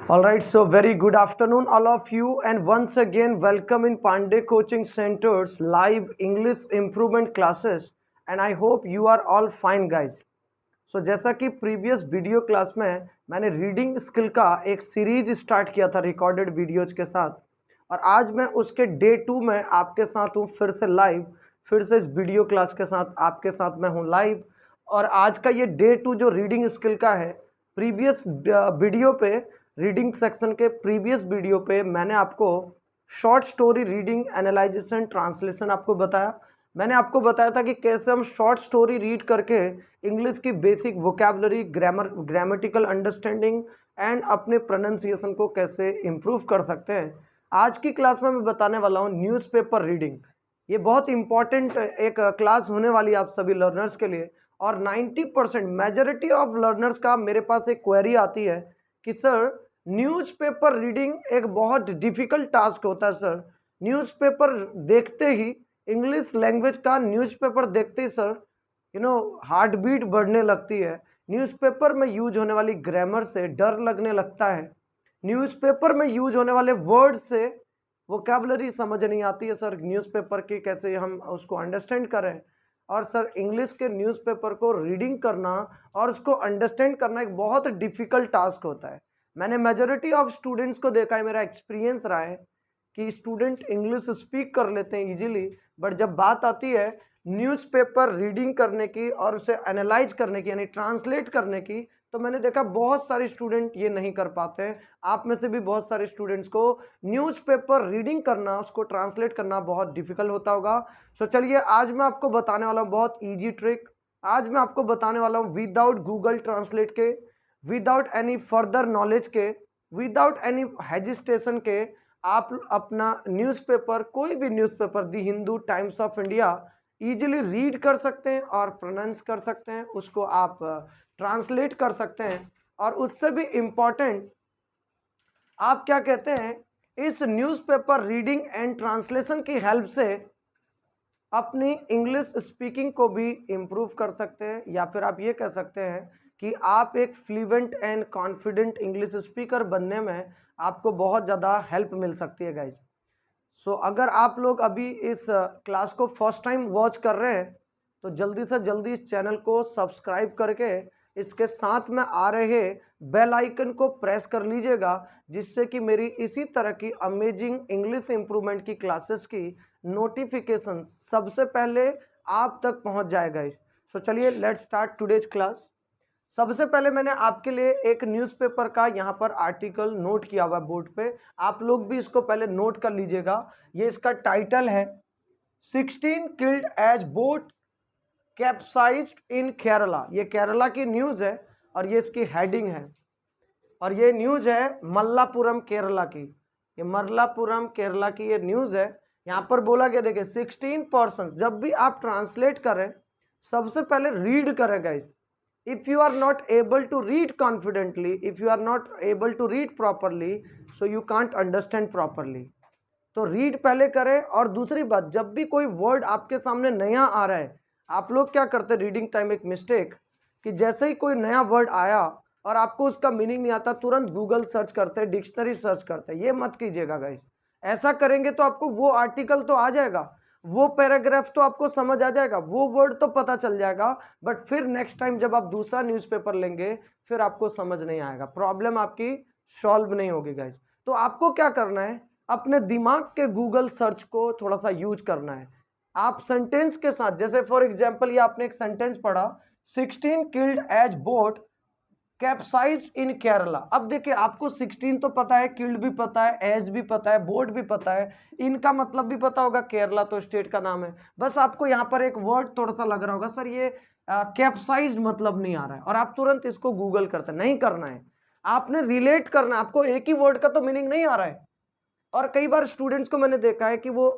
All right, so very good afternoon, all of you, and once again, welcome in Pandey Coaching Center's live English improvement classes. And I hope you are all fine, guys. So जैसा कि previous video class में मैंने reading skill का एक series start किया था recorded videos के साथ, और आज मैं उसके डे 2 में आपके साथ हूँ फिर से लाइव, फिर से इस वीडियो क्लास के साथ आपके साथ मैं हूँ लाइव। और आज का ये डे 2 जो रीडिंग स्किल का है, प्रीवियस वीडियो पे रीडिंग सेक्शन के प्रीवियस वीडियो पे मैंने आपको short story reading analysation translation आपको बताया। मैंने आपको बताया था कि कैसे हम शॉर्ट स्टोरी रीड करके इंग्लिश की basic vocabulary, grammatical understanding and अपने प्रोनाउंसिएशन को कैसे इम्प्रूव कर सकते हैं। आज की क्लास में मैं बताने वाला हूँ न्यूज़पेपर रीडिंग। ये बहुत इंपॉर्टेंट एक क्लास होने वाली है आप सभी लर्नर्स के लिए। और 90% मेजॉरिटी ऑफ लर्नर्स का मेरे पास एक क्वेरी आती है कि सर न्यूज़पेपर रीडिंग एक बहुत डिफिकल्ट टास्क होता है सर। न्यूज़पेपर देखते ही, इंग्लिश लैंग्वेज का न्यूज़पेपर देखते ही सर हार्ट बीट बढ़ने लगती है। न्यूज़पेपर में यूज होने वाली ग्रामर से डर लगने लगता है। न्यूज़पेपर में यूज होने वाले वर्ड से वोकैबुलरी समझ नहीं आती है सर न्यूज़पेपर की, कैसे हम उसको अंडरस्टैंड करें। और सर इंग्लिश के न्यूज़पेपर को रीडिंग करना और उसको अंडरस्टैंड करना एक बहुत डिफ़िकल्ट टास्क होता है। मैंने मेजॉरिटी ऑफ स्टूडेंट्स को देखा है, मेरा एक्सपीरियंस रहा है कि स्टूडेंट इंग्लिश स्पीक कर लेते हैं इजीली, बट जब बात आती है न्यूज़पेपर रीडिंग करने की और उसे एनालाइज करने की यानी ट्रांसलेट करने की, तो मैंने देखा बहुत सारे स्टूडेंट ये नहीं कर पाते हैं। आप में से भी बहुत सारे स्टूडेंट्स को न्यूज़पेपर रीडिंग करना, उसको ट्रांसलेट करना बहुत डिफिकल्ट होता होगा। सो चलिए आज मैं आपको बताने वाला हूँ बहुत ईजी ट्रिक। आज मैं आपको बताने वाला हूँ विदाउट गूगल ट्रांसलेट के, विदाउट एनी फर्दर नॉलेज के, विदाउट एनी हेजिटेशन के आप अपना न्यूज़पेपर, कोई भी newspaper, the Hindu, times of India, easily read कर सकते हैं और प्रोनाउंस कर सकते हैं, उसको आप ट्रांसलेट कर सकते हैं। और उससे भी इम्पॉर्टेंट आप क्या कहते हैं, इस न्यूज़पेपर रीडिंग एंड ट्रांसलेशन की हेल्प से अपनी इंग्लिश स्पीकिंग को भी इम्प्रूव कर सकते हैं, या फिर आप ये कह सकते हैं कि आप एक fluent and confident English speaker बनने में आपको बहुत ज़्यादा हेल्प मिल सकती है गाइज। सो अगर आप लोग अभी इस क्लास को फर्स्ट टाइम वॉच कर रहे हैं तो जल्दी से जल्दी इस चैनल को सब्सक्राइब करके इसके साथ में आ रहे बेल आइकन को प्रेस कर लीजिएगा, जिससे कि मेरी इसी तरह की अमेजिंग इंग्लिश इंप्रूवमेंट की क्लासेस की नोटिफिकेशन सबसे पहले आप तक पहुंच जाएगा। सो चलिए लेट्स स्टार्ट टुडेज क्लास। सबसे पहले मैंने आपके लिए एक न्यूज़पेपर का यहाँ पर आर्टिकल नोट किया हुआ है बोर्ड पे, आप लोग भी इसको पहले नोट कर लीजिएगा। ये इसका टाइटल है 16 किल्ड एज बोट कैप्साइज्ड इन केरला। ये केरला की न्यूज़ है और ये इसकी हेडिंग है, और ये न्यूज़ है मल्लापुरम केरला की। ये मल्लापुरम केरला की ये न्यूज़ है। यहाँ पर बोला गया, देखिए 16 पर्सन्स, जब भी आप ट्रांसलेट करें सबसे पहले रीड करें guys. if you are not able to read confidently, if you are not able to read properly, so you can't understand properly। तो रीड पहले करें। और दूसरी बात, जब भी कोई वर्ड आपके सामने नया आ रहा है, आप लोग क्या करते हैं रीडिंग टाइम, एक मिस्टेक कि जैसे ही कोई नया वर्ड आया और आपको उसका मीनिंग नहीं आता, तुरंत गूगल सर्च करते हैं, डिक्शनरी सर्च करते हैं। ये मत कीजिएगा गाइस। ऐसा करेंगे तो आपको वो आर्टिकल तो आ जाएगा, वो पैराग्राफ तो आपको समझ आ जाएगा, वो वर्ड तो पता चल जाएगा, बट फिर नेक्स्ट टाइम जब आप दूसरा न्यूज़पेपर लेंगे फिर आपको समझ नहीं आएगा, प्रॉब्लम आपकी सॉल्व नहीं होगी गाइज। तो आपको क्या करना है, अपने दिमाग के गूगल सर्च को थोड़ा सा यूज करना है। आप सेंटेंस के साथ, जैसे फॉर एग्जाम्पल ये आपने एक सेंटेंस पढ़ा, 16 किल्ड एज बोट कैप्साइज्ड इन केरला। अब देखिए आपको 16 तो पता है, किल्ड भी पता है, एज भी पता है, बोट भी पता है, इनका मतलब भी पता होगा, केरला तो स्टेट का नाम है। बस आपको यहाँ पर एक वर्ड थोड़ा सा लग रहा होगा, सर ये कैप्साइज्ड मतलब नहीं आ रहा है, और आप तुरंत इसको गूगल करते हैं। नहीं करना है, आपने रिलेट करना है। आपको एक ही वर्ड का तो मीनिंग नहीं आ रहा है, और कई बार स्टूडेंट्स को मैंने देखा है कि वो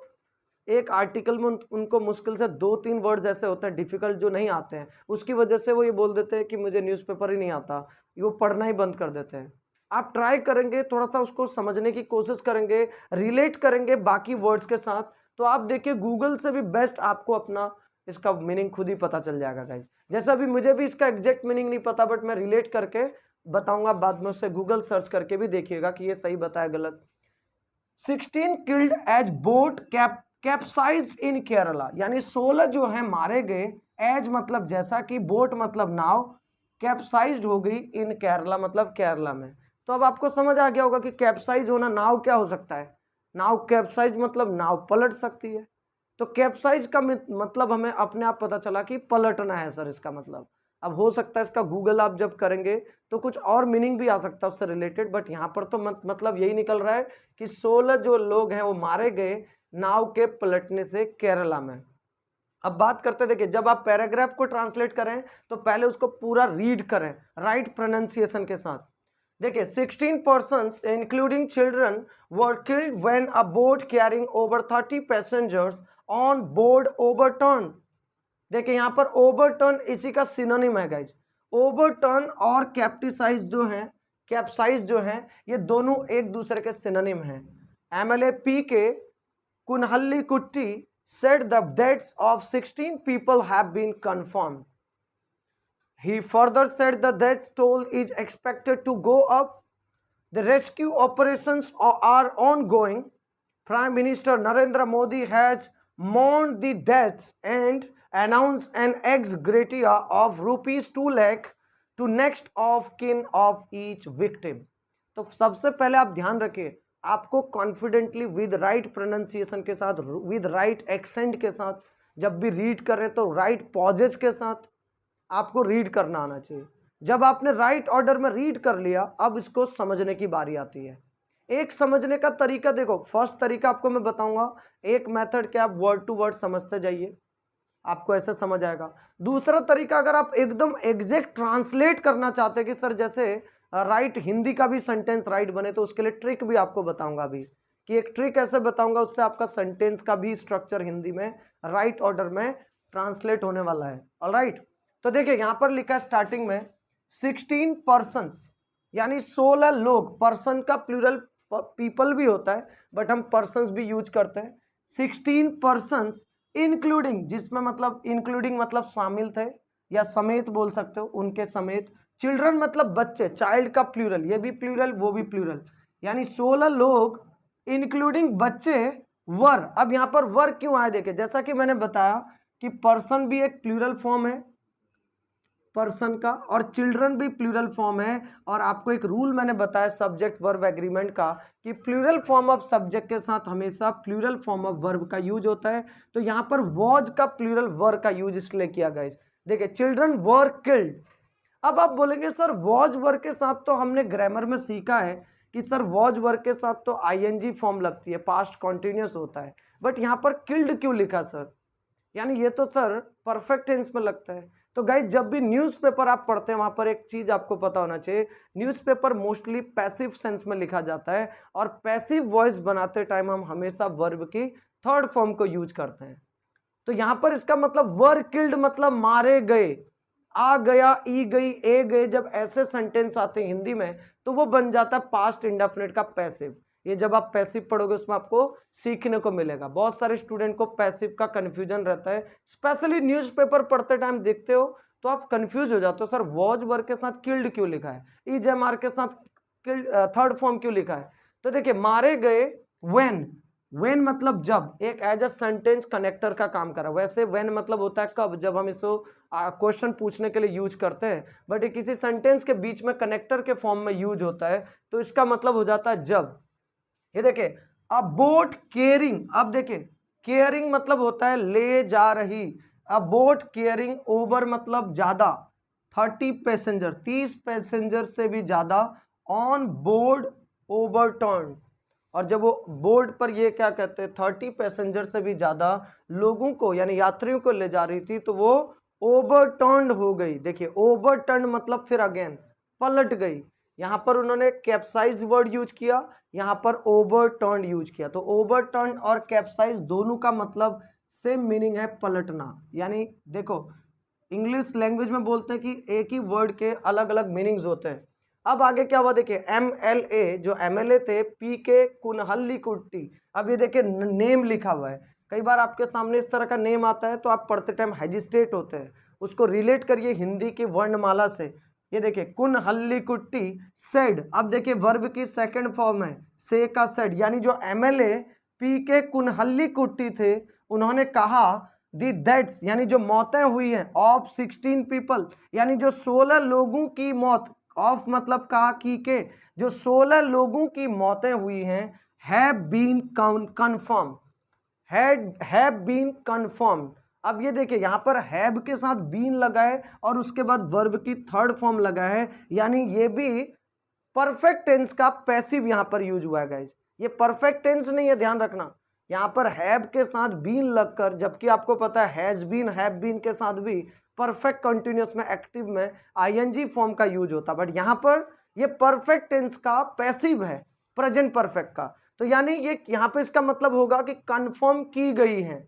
एक आर्टिकल में उनको मुश्किल से 2-3 वर्ड्स ऐसे होते हैं डिफिकल्ट जो नहीं आते हैं, उसकी वजह से वो ये बोल देते हैं कि मुझे न्यूज़पेपर ही नहीं आता, वो पढ़ना ही बंद कर देते हैं। आप ट्राई करेंगे, थोड़ा सा उसको समझने की कोशिश करेंगे, रिलेट करेंगे बाकी वर्ड्स के साथ, तो आप देखिए गूगल से भी बेस्ट आपको अपना इसका मीनिंग खुद ही पता चल जाएगा गाइज। जैसा भी मुझे भी इसका एग्जैक्ट मीनिंग नहीं पता, बट मैं रिलेट करके बताऊंगा बाद में, उससे गूगल सर्च करके भी देखिएगा कि ये सही बताया गलत। 16 किल्ड एज बोट कैप्साइज्ड इन केरला, यानी 16 जो है मारे गए, एज मतलब जैसा कि, बोट मतलब नाव, कैप्साइज्ड हो गई इन केरला मतलब केरला में। तो अब आपको समझ आ गया होगा कि कैप्साइज होना नाव क्या हो सकता है। नाव कैप्साइज मतलब नाव पलट सकती है। तो कैप्साइज का मतलब हमें अपने आप पता चला कि पलटना है सर इसका मतलब। अब हो सकता है इसका गूगल आप जब करेंगे तो कुछ और मीनिंग भी आ सकता है उससे रिलेटेड, बट यहाँ पर तो मतलब यही निकल रहा है कि 16 जो लोग हैं वो मारे गए नाव के पलटने से केरला में। अब बात करते हैं, देखिए जब आप पैराग्राफ को ट्रांसलेट करें तो पहले उसको पूरा रीड करें राइट प्रोनाउंसिएशन के साथ। देखिए 16 persons including children were killed when a boat carrying over 30 passengers on board overturned। देखिए यहाँ पर ओवरटर्न इसी का सिनोनिम है गाइज। ओवरटर्न और कैप्टिसाइज जो है, कैप्साइज जो है, ये दोनों एक दूसरे के सिनोनिम हैं। एमएलए पी के कुनहल्ली कुट्टी said the deaths of 16 people have been confirmed. He further said the death toll is expected to go up. The rescue operations are ongoing. Prime Minister Narendra Modi has mourned the deaths and announced an ex gratia of rupees 2 lakh to next of kin of each victim। तो सबसे पहले आप ध्यान रखिए, आपको confidently with right pronunciation के साथ, with right accent के साथ, जब भी रीड कर रहे तो राइट पॉजेज के साथ आपको रीड करना आना चाहिए। जब आपने राइट ऑर्डर में रीड कर लिया, अब इसको समझने की बारी आती है। एक समझने का तरीका देखो, फर्स्ट तरीका आपको मैं बताऊंगा, एक मेथड क्या, आप वर्ड टू वर्ड समझते जाइए, आपको ऐसे समझ आएगा। दूसरा तरीका, अगर आप एकदम एग्जैक्ट ट्रांसलेट करना चाहते हैं कि सर जैसे राइट हिंदी का भी सेंटेंस राइट बने, तो उसके लिए ट्रिक भी आपको बताऊंगा अभी, कि एक ट्रिक ऐसे बताऊंगा उससे आपका सेंटेंस का भी स्ट्रक्चर हिंदी में राइट ऑर्डर में ट्रांसलेट होने वाला है। ऑलराइट, तो देखिए यहां पर लिखा है स्टार्टिंग में 16 पर्सन्स, यानी 16 लोग। पर्सन का प्लूरल पीपल भी होता है, बट हम पर्सन्स भी यूज करते हैं। 16 पर्सन्स इंक्लूडिंग, जिसमें मतलब इंक्लूडिंग मतलब शामिल थे या समेत बोल सकते हो, उनके समेत। चिल्ड्रन मतलब बच्चे, चाइल्ड का प्लूरल, ये भी प्लूरल वो भी प्लूरल, यानी 16 लोग इंक्लूडिंग बच्चे वर। अब यहां पर वर क्यों आए, देखे जैसा कि मैंने बताया कि पर्सन भी एक प्लूरल फॉर्म है पर्सन का, और चिल्ड्रन भी प्लूरल फॉर्म है। और आपको एक रूल मैंने बताया सब्जेक्ट वर्ब एग्रीमेंट का, कि प्लूरल फॉर्म ऑफ सब्जेक्ट के साथ हमेशा प्लूरल फॉर्म ऑफ वर्ब का यूज होता है। तो यहां पर वॉज का प्लूरल वर का यूज इसलिए किया गया। देखिए चिल्ड्रन वर किल्ड। अब आप बोलेंगे सर वॉज वर के साथ तो हमने ग्रामर में सीखा है कि सर वॉज वर के साथ तो आईएनजी फॉर्म लगती है, पास्ट कॉन्टिन्यूस होता है, बट यहां पर किल्ड क्यों लिखा सर, यानी ये तो सर परफेक्ट टेंस में लगता है। तो गाइज जब भी न्यूज़पेपर आप पढ़ते हैं, वहां पर एक चीज आपको पता होना चाहिए, न्यूज़पेपर मोस्टली पैसिव सेंस में लिखा जाता है, और पैसिव वॉइस बनाते टाइम हम हमेशा वर्ब की थर्ड फॉर्म को यूज करते हैं। तो यहां पर इसका मतलब वर किल्ड मतलब मारे गए, आ गया, ई गई, ए गए, जब ऐसे सेंटेंस आते हैं हिंदी में तो वो बन जाता है पास्ट इंडेफिनिट का पैसिव। ये जब आप पैसिव पढ़ोगे उसमें आपको सीखने को मिलेगा। बहुत सारे स्टूडेंट को पैसिव का कंफ्यूजन रहता है, स्पेशली न्यूज़पेपर पढ़ते टाइम देखते हो तो आप कंफ्यूज हो जाते हो, सर वॉज वर्ब के साथ किल्ड क्यों लिखा है, ईजेएमआर के साथ किल्ड थर्ड फॉर्म क्यों लिखा है। तो देखिए मारे गए व्हेन, व्हेन मतलब जब, एक एज अ सेंटेंस कनेक्टर का काम करा। वैसे व्हेन मतलब होता है कब, जब हम इसको क्वेश्चन पूछने के लिए यूज करते हैं, बट ये किसी सेंटेंस के बीच में कनेक्टर के फॉर्म में यूज होता है, तो इसका मतलब हो जाता है जब। ये देखिए अ बोट केयरिंग, अब देखिए केयरिंग मतलब होता है ले जा रही, अ बोट केयरिंग ओवर मतलब ज्यादा, 30 पैसेंजर 30 पैसेंजर से भी ज्यादा, ऑन बोर्ड ओवरटर्न। और जब वो बोर्ड पर ये क्या कहते हैं 30 पैसेंजर से भी ज्यादा लोगों को यानी यात्रियों को ले जा रही थी, तो वो ओवरटर्न हो गई। देखिए ओवरटर्न मतलब फिर अगेन पलट गई। यहां पर उन्होंने कैप्साइज वर्ड यूज किया, यहां पर ओवरटर्न यूज किया। तो ओवरटर्न और कैप्साइज दोनों का मतलब सेम मीनिंग है, पलटना। यानी देखो इंग्लिश लैंग्वेज में बोलते हैं कि एक ही वर्ड के अलग अलग मीनिंग्स होते हैं। अब आगे क्या हुआ देखिए, एमएलए जो एमएलए थे पी के कुनहल्ली कुट्टी। अब ये देखिए नेम लिखा हुआ है, कई बार आपके सामने इस तरह का नेम आता है तो आप पढ़ते टाइम हेजिस्टेट होते हैं, उसको रिलेट करिए हिंदी की वर्णमाला से। ये देखिए कुन हल्ली कुट्टी सेड, अब देखिए वर्ब की सेकंड फॉर्म है से का सेड, यानी जो एमएलए पी के कुनहल्ली कुट्टी थे उन्होंने कहा दी डेथ्स यानी जो मौतें हुई हैं ऑफ 16 पीपल, यानी जो 16 लोगों की मौत, ऑफ मतलब कहा की के, जो 16 लोगों की मौतें हुई हैं have been confirm, have been confirm. अब ये देखिए यहां पर हैव के साथ बीन लगा है और उसके बाद वर्ब की थर्ड फॉर्म लगा है, यानी ये भी परफेक्ट टेंस का पैसिव यहां पर यूज हुआ है गाइज। ये परफेक्ट टेंस नहीं है, ध्यान रखना। यहां पर हैव के साथ बीन लगकर, जबकि आपको पता है हैज बीन हैव बीन के साथ भी परफेक्ट कंटिन्यूअस में एक्टिव में आईएनजी फॉर्म का यूज होता, बट यहां पर ये परफेक्ट टेंस का पैसिव है, प्रेजेंट परफेक्ट का। तो यानी ये यहां पे इसका मतलब होगा कि कंफर्म की गई है,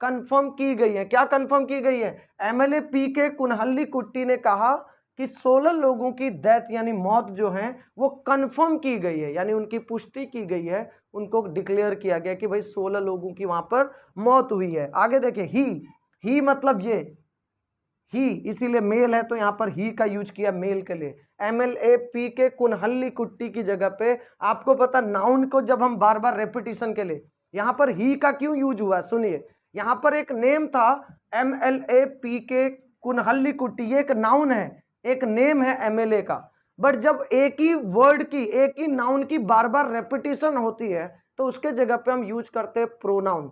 कंफर्म की गई है। क्या कंफर्म की गई है? एमएलए पी के कुनहल्ली कुट्टी ने कहा कि 16 लोगों की डेथ यानी मौत जो है वो कंफर्म की गई है, यानी उनकी पुष्टि की गई है, उनको डिक्लेयर किया गया कि भाई 16 लोगों की वहां पर मौत हुई है। आगे देखें ही मतलब ये ही, इसीलिए मेल है तो यहां पर ही का यूज किया मेल के लिए। एमएलए पी के कुनहल्ली कुट्टी की जगह पे आपको पता नाउन को जब हम बार बार रेपिटेशन के लिए यहां पर ही का क्यों यूज हुआ, सुनिए। यहां पर एक नेम था एमएलए पी के कुनहल्ली कुट्टी, ये एक नाउन है, एक नेम है एमएलए का, बट जब एक ही वर्ड की, एक ही नाउन की बार बार रेपिटेशन होती है तो उसके जगह पे हम यूज करते हैं प्रोनाउन।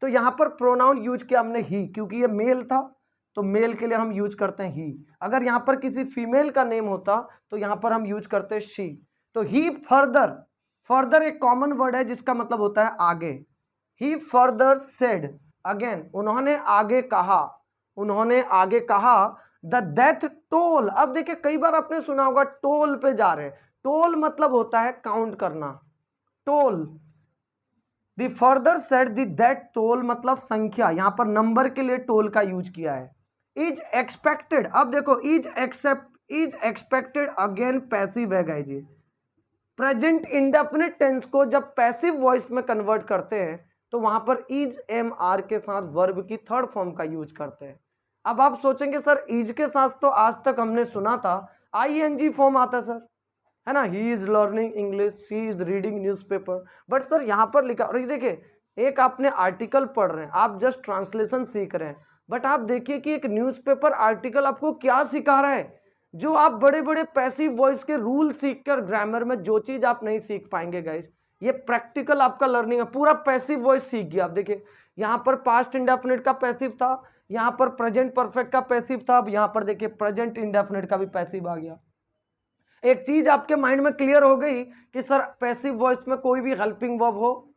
तो यहां पर प्रोनाउन यूज किया हमने ही, क्योंकि ये मेल था तो मेल के लिए हम यूज करते हैं ही। अगर यहां पर किसी फीमेल का नेम होता तो यहां पर हम यूज करते हैं शी। तो ही फर्दर, फर्दर एक कॉमन वर्ड है जिसका मतलब होता है आगे। ही फर्दर सेड, अगेन उन्होंने आगे कहा, उन्होंने आगे कहा द डेथ टोल। अब देखिए कई बार आपने सुना होगा टोल पे जा रहे हैं, टोल मतलब होता है काउंट करना, toll. The further said the death toll मतलब संख्या, यहां पर नंबर के लिए टोल का यूज किया है। इज एक्सपेक्टेड, अब देखो इज एक्सपेक्टेड अगेन पैसिव है गाइस। ये प्रेजेंट इंडेफिनिट टेंस को जब पैसिव वॉइस में कन्वर्ट करते हैं तो वहां पर इज एम आर के साथ वर्ब की थर्ड फॉर्म का यूज करते हैं। अब आप सोचेंगे सर इज के साथ तो आज तक हमने सुना था आईएनजी फॉर्म आता सर, है ना, he is learning English, she is reading newspaper, but sir यहां पर लिखा, और ये देखिए एक आपने आर्टिकल पढ़ रहे हैं, आप जस्ट ट्रांसलेशन सीख रहे हैं, बट आप देखिए कि एक न्यूज़पेपर आर्टिकल आपको क्या सिखा रहा है, जो आप बड़े बड़े पैसिव वॉइस के रूल सीखकर ग्रामर में जो चीज आप नहीं सीख पाएंगे गाइस, ये प्रैक्टिकल आपका लर्निंग है, पूरा पैसिव वॉइस सीख गया। आप देखिए यहाँ पर पास्ट इंडेफिनिट का पैसिव था, यहाँ पर प्रेजेंट परफेक्ट का पैसिव था, अब यहाँ पर देखिए प्रेजेंट इंडेफिनिट का भी पैसिव आ गया। एक चीज आपके माइंड में क्लियर हो गई कि सर पैसिव वॉइस में कोई भी हेल्पिंग वर्ब हो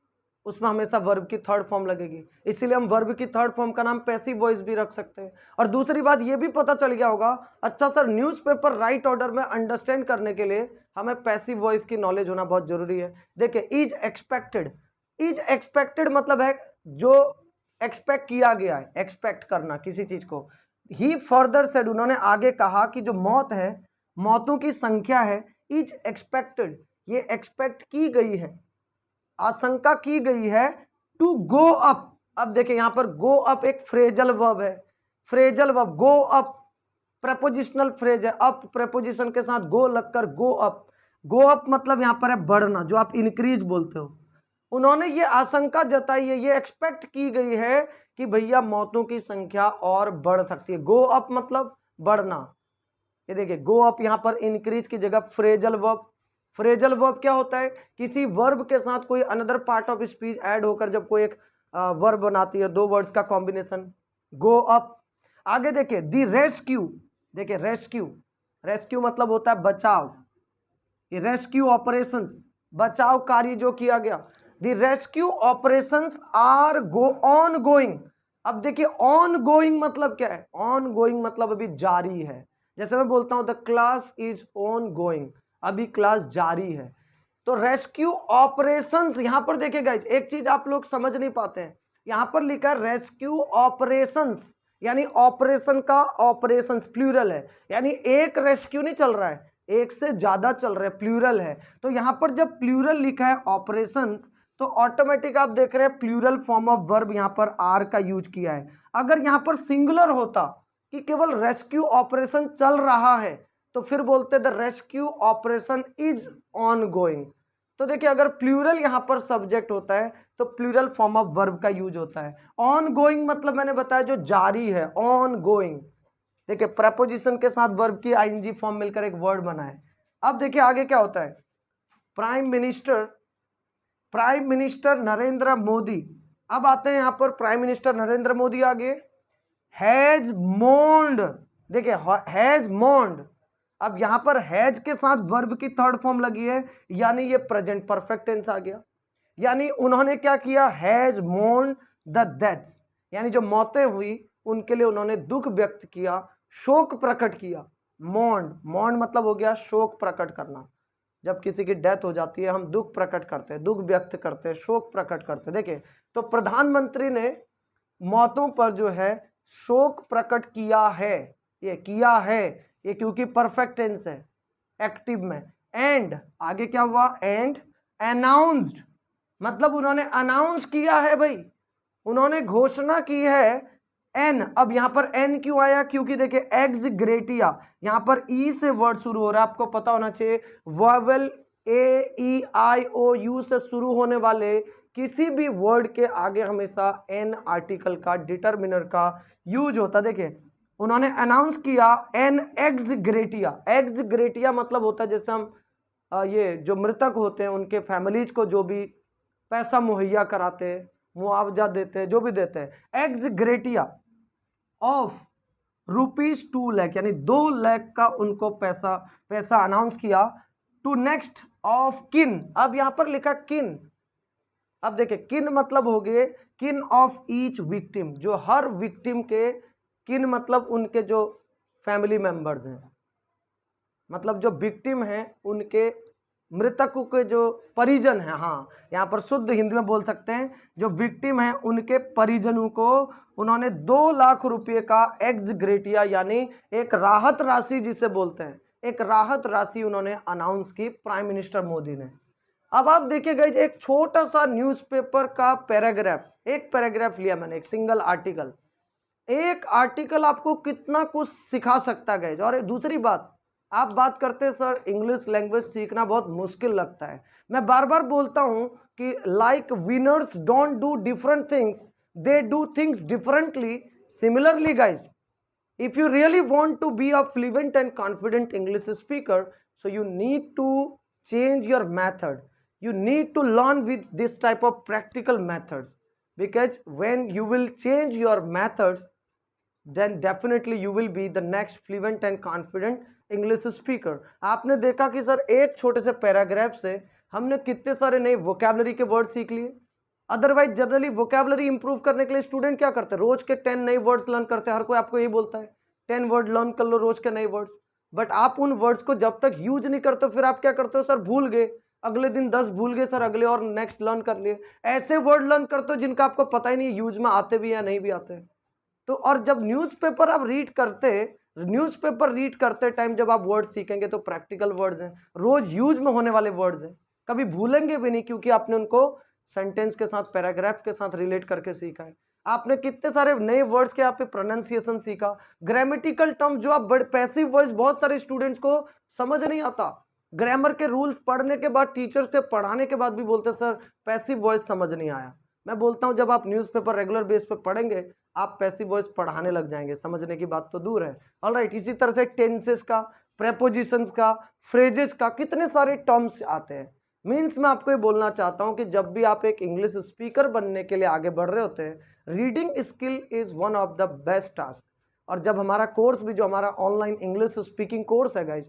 उसमें हमेशा वर्ब की थर्ड फॉर्म लगेगी, इसीलिए हम वर्ब की थर्ड फॉर्म का नाम पैसिव वॉइस भी रख सकते हैं। और दूसरी बात ये भी पता चल गया होगा, अच्छा सर न्यूज़पेपर राइट ऑर्डर में अंडरस्टैंड करने के लिए हमें पैसिव वॉइस की नॉलेज होना बहुत जरूरी है। देखिए इज एक्सपेक्टेड, इज एक्सपेक्टेड मतलब है जो एक्सपेक्ट किया गया है, एक्सपेक्ट करना किसी चीज को। ही फर्दर सेड, उन्होंने आगे कहा कि जो मौत है, मौतों की संख्या है, इज एक्सपेक्टेड ये एक्सपेक्ट की गई है, आशंका की गई है, टू गो अप। अब देखिए यहां पर गो अप एक फ्रेजल वर्ब है, phrasal verb go up prepositional phrase है, अप प्रेपोजिशन के साथ गो लगकर गो अप, गो अप मतलब यहां पर है बढ़ना, जो आप इंक्रीज बोलते हो। उन्होंने ये आशंका जताई है, ये एक्सपेक्ट की गई है कि भैया मौतों की संख्या और बढ़ सकती है। गो अप मतलब बढ़ना, ये देखिए गो अप यहां पर इंक्रीज की जगह फ्रेजल वर्ब। फ्रेजल वर्ब क्या होता है? किसी वर्ब के साथ कोई another part of speech add होकर जब कोई एक वर्ब बनाती है, दो वर्ड्स का कॉम्बिनेशन, गो अप। आगे देखिए दी रेस्क्यू, देखिए रेस्क्यू, रेस्क्यू मतलब होता है बचाव, ये रेस्क्यू ऑपरेशंस बचाव कार्य जो किया गया, the rescue operations are go on going. अब देखिए ऑन गोइंग मतलब क्या है? ऑन गोइंग मतलब अभी जारी है, जैसे मैं बोलता हूं the class is on going, अभी क्लास जारी है। तो रेस्क्यू ऑपरेशंस, यहां पर देखिए गाइस एक चीज आप लोग समझ नहीं पाते हैं, यहां पर लिखा है रेस्क्यू ऑपरेशंस, यानी ऑपरेशन का ऑपरेशंस प्लूरल है, यानी एक रेस्क्यू नहीं चल रहा है, एक से ज्यादा चल रहे हैं, प्लूरल है। तो यहां पर जब प्लूरल लिखा है ऑपरेशंस तो ऑटोमेटिक आप देख रहे हैं प्लूरल फॉर्म ऑफ वर्ब यहां पर आर का यूज किया है। अगर यहां पर सिंगुलर होता कि केवल रेस्क्यू ऑपरेशन चल रहा है तो फिर बोलते हैं the rescue operation is on going. तो देखिए अगर प्लूरल यहां पर सब्जेक्ट होता है तो प्लूरल फॉर्म ऑफ वर्ब का यूज होता है। ऑन गोइंग मतलब मैंने बताया जो जारी है, ऑन गोइंग। देखिए प्रपोजिशन के साथ वर्ब की आईएनजी फॉर्म मिलकर एक वर्ड बना है। अब देखिए आगे क्या होता है, प्राइम मिनिस्टर नरेंद्र मोदी। अब आते हैं यहां पर प्राइम मिनिस्टर नरेंद्र मोदी आगे, हैज मोन्ड। देखिए हैज मोन्ड, अब यहां पर हैज के साथ वर्ब की थर्ड फॉर्म लगी है, यानी ये प्रेजेंट परफेक्ट टेंस आ गया। यानी उन्होंने क्या किया, हैज मोन्ड द डेथ्स, यानी जो मौतें हुई उनके लिए उन्होंने दुख व्यक्त किया, शोक प्रकट किया। मोन्ड मतलब हो गया शोक प्रकट करना। जब किसी की डेथ हो जाती है हम दुख प्रकट करते हैं, दुख व्यक्त करते हैं, शोक प्रकट करते हैं। देखिए तो प्रधानमंत्री ने मौतों पर जो है शोक प्रकट किया है, ये किया है, ये क्योंकि परफेक्ट टेंस है एक्टिव में। एंड आगे क्या हुआ, एंड अनाउंस्ड, मतलब उन्होंने अनाउंस किया है भाई, उन्होंने घोषणा की है। एन, अब यहां पर एन क्यों आया, क्योंकि देखिए एग्ज ग्रेटिया, यहां पर ई से वर्ड शुरू हो रहा है, आपको पता होना चाहिए vowel A E I O you से शुरू होने वाले किसी भी वर्ड के आगे हमेशा एन आर्टिकल का, डिटर्मिनर का यूज होता। देखिए उन्होंने अनाउंस किया N eggs gratia. Eggs gratia मतलब होता है जैसे हम ये जो मृतक होते हैं उनके फैमिलीज को जो भी पैसा मुहैया कराते हैं, मुआवजा देते हैं, जो भी देते हैं, एग्ज ग्रेटिया ऑफ ₹2 लाख, यानी 2 लाख का उनको पैसा अनाउंस किया टू नेक्स्ट ऑफ किन। अब यहां पर लिखा किन, अब देखिए किन मतलब हो गए किन ऑफ ईच विक्टिम, जो हर विक्टिम के, किन मतलब उनके जो फैमिली मेंबर्स हैं, मतलब जो विक्टिम हैं उनके, मृतकों के जो परिजन हैं, हाँ यहाँ पर शुद्ध हिंदी में बोल सकते हैं, जो विक्टिम हैं उनके परिजनों को उन्होंने 2 लाख रुपए का एक्स ग्रेटिया, यानी एक राहत राशि जिसे बोलते हैं, एक राहत राशि उन्होंने अनाउंस की प्राइम मिनिस्टर मोदी ने। अब आप देखिएगा एक छोटा सा न्यूज़पेपर का पैराग्राफ, एक पैराग्राफ लिया मैंने, एक सिंगल आर्टिकल, एक आर्टिकल आपको कितना कुछ सिखा सकता है। और दूसरी बात, आप बात करते हैं सर इंग्लिश लैंग्वेज सीखना बहुत मुश्किल लगता है, मैं बार बार बोलता हूं कि like winners don't do different things, they do things differently. Similarly guys, if you really want to be a fluent and confident English speaker, so you need to change your method, you need to learn with this type of practical methods, because when you will change your method, then definitely you will be the next fluent and confident English speaker। आपने देखा कि sir एक छोटे से paragraph से हमने कितने सारे नए वोकैबुलरी के वर्ड सीख लिए। अदरवाइज जनरली वोकैबुलरी इंप्रूव करने के लिए स्टूडेंट क्या करते हैं, रोज के 10 नए वर्ड्स लर्न करते हैं, हर कोई आपको यही बोलता है 10 वर्ड लर्न कर लो रोज के नए वर्ड्स। बट आप उन वर्ड्स को जब तक यूज नहीं करते फिर आप क्या करते हो, सर भूल गए, अगले दिन 10 भूल गए सर, अगले और नेक्स्ट लर्न कर लिए। ऐसे वर्ड लर्न करते हो जिनका आपको पता ही नहीं यूज में आते भी या नहीं भी आते। तो और जब न्यूज़पेपर आप न्यूज़पेपर रीड करते टाइम जब आप वर्ड सीखेंगे तो प्रैक्टिकल वर्ड्स हैं, रोज यूज में होने वाले वर्ड्स हैं, कभी भूलेंगे भी नहीं, क्योंकि आपने उनको सेंटेंस के साथ, पैराग्राफ के साथ रिलेट करके सीखा है। आपने कितने सारे नए वर्ड्स के यहाँ पे प्रोनाउंसिएशन सीखा, ग्रामेटिकल टर्म जो आप बड़े पैसिव वॉइस, बहुत सारे स्टूडेंट्स को समझ नहीं आता, ग्रामर के रूल्स पढ़ने के बाद, टीचर से पढ़ाने के बाद भी बोलते सर पैसिव वॉइस समझ नहीं आया। मैं बोलता हूं जब आप न्यूज़पेपर रेगुलर बेस पे पढ़ेंगे आप पैसिव वॉइस पढ़ाने लग जाएंगे, समझने की बात तो दूर है। ऑलराइट, इसी तरह से टेंसेस का, प्रेपोजिशंस का, फ्रेजेस का, कितने सारे टर्म्स आते हैं। मीन्स मैं आपको ये बोलना चाहता हूं कि जब भी आप एक इंग्लिश स्पीकर बनने के लिए आगे बढ़ रहे होते हैं, reading skill is one of the best task. और जब हमारा कोर्स भी, जो हमारा ऑनलाइन इंग्लिश स्पीकिंग कोर्स है गाइज,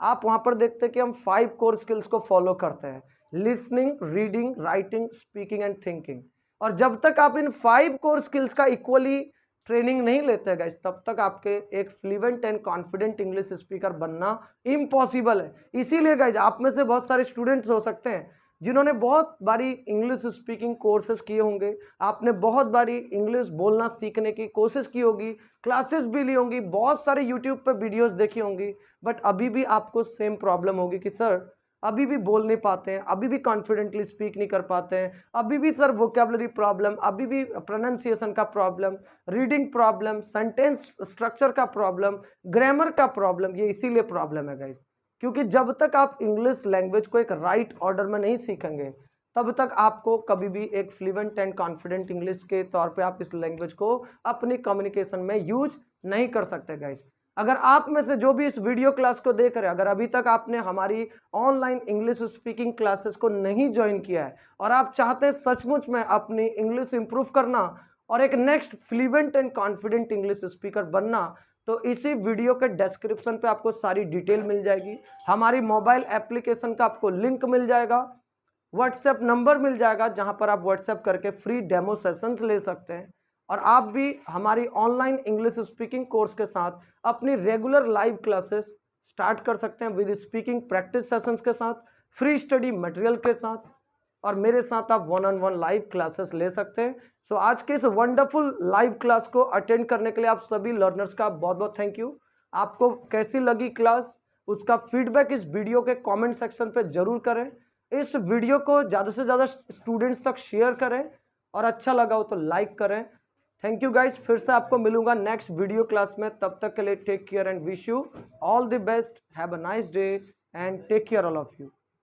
आप वहां पर देखते हैं कि हम 5 कोर स्किल्स को फॉलो करते हैं, listening, reading, writing, speaking and thinking. और जब तक आप इन 5 कोर स्किल्स का इक्वली ट्रेनिंग नहीं लेते गाइस, तब तक आपके एक fluent and confident English speaker बनना इम्पॉसिबल है। इसीलिए गाइस आप में से बहुत सारे स्टूडेंट्स हो सकते हैं जिन्होंने बहुत बारी इंग्लिश स्पीकिंग कोर्सेज किए होंगे, आपने बहुत बारी इंग्लिश बोलना सीखने की कोशिश की होगी, क्लासेस भी ली होंगी, बहुत सारे यूट्यूब पर वीडियोस देखी होंगी, बट अभी भी आपको सेम प्रॉब्लम होगी कि सर अभी भी बोल नहीं पाते हैं, अभी भी कॉन्फिडेंटली स्पीक नहीं कर पाते हैं, अभी भी सर वोकेबलरी प्रॉब्लम, अभी भी प्रोनाउंसिएशन का problem, reading problem, sentence structure का प्रॉब्लम, ग्रामर का प्रॉब्लम। ये इसीलिए प्रॉब्लम है गाइस, क्योंकि जब तक आप इंग्लिश लैंग्वेज को एक राइट ऑर्डर में नहीं सीखेंगे तब तक आपको कभी भी एक फ्लुएंट एंड कॉन्फिडेंट इंग्लिश के तौर पे आप इस लैंग्वेज को अपनी कम्युनिकेशन में यूज नहीं कर सकते गाइस। अगर आप में से जो भी इस वीडियो क्लास को देख रहे हैं, अगर अभी तक आपने हमारी ऑनलाइन इंग्लिश स्पीकिंग क्लासेस को नहीं ज्वाइन किया है और आप चाहते हैं सचमुच में अपनी इंग्लिश इंप्रूव करना और एक next fluent and confident English speaker बनना, तो इसी वीडियो के डिस्क्रिप्शन पे आपको सारी डिटेल मिल जाएगी। हमारी मोबाइल एप्लीकेशन का आपको लिंक मिल जाएगा, व्हाट्सएप नंबर मिल जाएगा जहां पर आप व्हाट्सएप करके फ्री डेमो सेशंस ले सकते हैं और आप भी हमारी ऑनलाइन इंग्लिश स्पीकिंग कोर्स के साथ अपनी रेगुलर लाइव क्लासेस स्टार्ट कर सकते हैं विद स्पीकिंग प्रैक्टिस सेशंस के साथ, फ्री स्टडी मटेरियल के साथ, और मेरे साथ आप one on one live classes ले सकते हैं। सो आज के इस वंडरफुल लाइव क्लास को अटेंड करने के लिए आप सभी लर्नर्स का बहुत बहुत थैंक यू। आपको कैसी लगी क्लास, उसका फीडबैक इस वीडियो के कमेंट सेक्शन पे जरूर करें। इस वीडियो को ज़्यादा से ज़्यादा स्टूडेंट्स तक शेयर करें और अच्छा लगा हो तो लाइक करें। थैंक यू गाइस, फिर से आपको मिलूंगा नेक्स्ट वीडियो क्लास में। तब तक के लिए take care and wish you all the best, have a nice day and take care all of you.